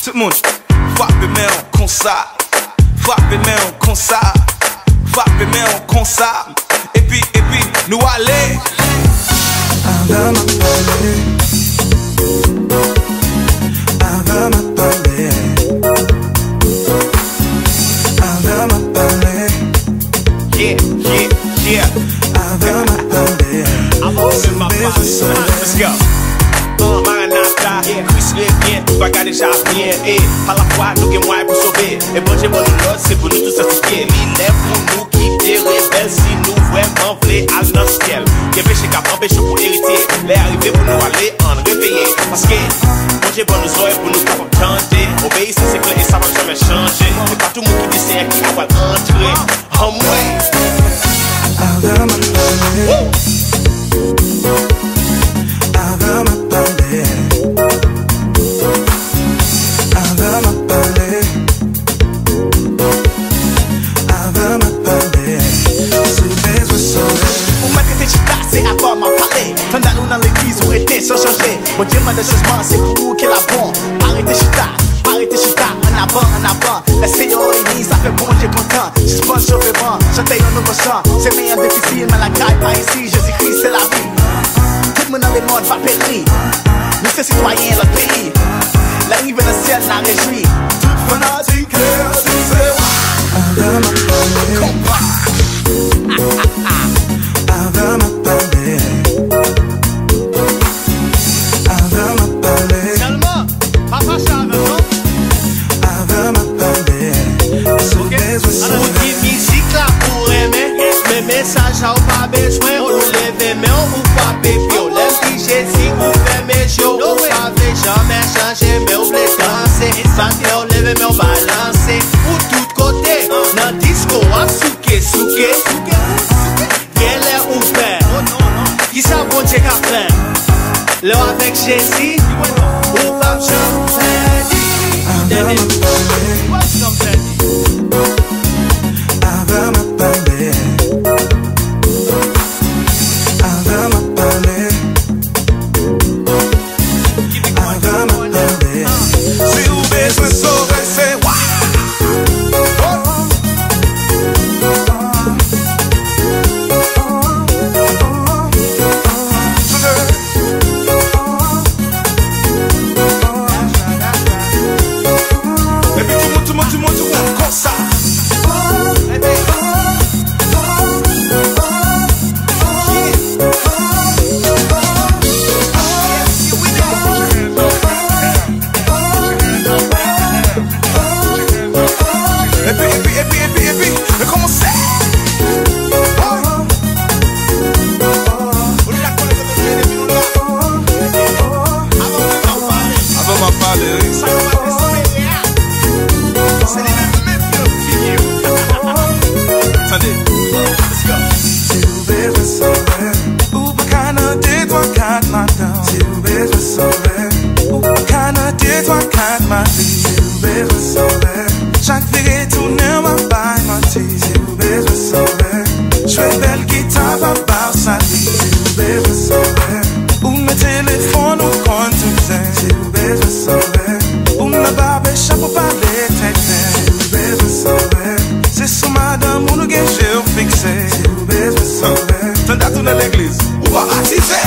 Tout le monde, frappe les mains comme ça. Frappe les mains comme ça. Frappe les mains comme ça. Et puis, nous aller. Ava ma parler. Ava ma parler. Ava ma parler. Yeah. Ava ma parler. I'm holding my box. Let's go. Maranatha, Christ revient, tout bagage déjà bien. Et à la fois, nous avons moins pour sauver. Et bon Dieu, bon nous, c'est pour nous tous satisfaire. Il est pour nous qui des rebelles si nous vraiment voulons à notre ciel. Qui péché qu'à empêcher pour hériter. Les arrivés pour nous aller en réveiller. Parce que bon Dieu, bon nous aurait pour nous capables de changer. Obéissance, c'est clair et ça va jamais changer. C'est pas tout le monde qui dit c'est qui va entrer. En moi. Ava ma parler. Ava ma parler. Ava ma parler. Ava ma parler. Soubez ou sauver. Ou m'a traité chita, c'est avant ma parler. Pendant nous dans l'église, où était sans changer. Bon Dieu m'a de changement, c'est pour vous qu'il a bon. Arrêtez chita, en avant. Laissez-yo unis, ça fait bon Dieu content. Suspend sauver bon, chantez un nouveau chant. C'est meilleur difficile, mais la graille pas ici. Jésus-Christ, c'est la vie. Tout le monde dans le monde va périr. Nous c'est citoyens de notre pays. L'arrivée dans le ciel n'a réjoui. Tout fanatique, c'est Ava ma parler. Ava ma parler. Ava ma parler. Seulement, papa Charles, non? Ava ma parler. Soubez ou sauver. Ou musique là pour aimer. Mais message à ou pas besoin. Ou lever mais ou pas bébé. Ou l'aime Jésus ou fait mes jours. Ou pas jamais changer mais ou blé danser. Santé ou lever mais ou balancer. Ou tout côté. Dans disco à souke. Quel est ouvert? Qui ça bon Dieu qu'a fait? Là avec Jésus. Ou pas Ava ma parler. Ava ma parler. Ava ma parler. Ava ma parler. Si vous besoin de sauver, c'est wa. Et puis tout le monde, comme ça. Et puis, comment c'est? Avant ma parler. Attendez. Let's go. Si vous besoin sauver. Ou pas canadé, toi, 4 matins. Si vous besoin sauver. Ou pas canadé, toi, 4 matins. Si vous besoin sauver. Chaque vie retourne ma baille, ma tige. Si vous besoin sauver. Je fais belle guitare, papa, sa vie. Si vous besoin sauver. Ou mes téléphones, ou compte tout ça. Si vous besoin sauver. Ou ma barbe, chapeau, parler, tête. Si vous besoin sauver. C'est sous madame, ou nous guérir fixé. Si vous besoin sauver. T'en as tout dans l'église. Ou pas baptisé.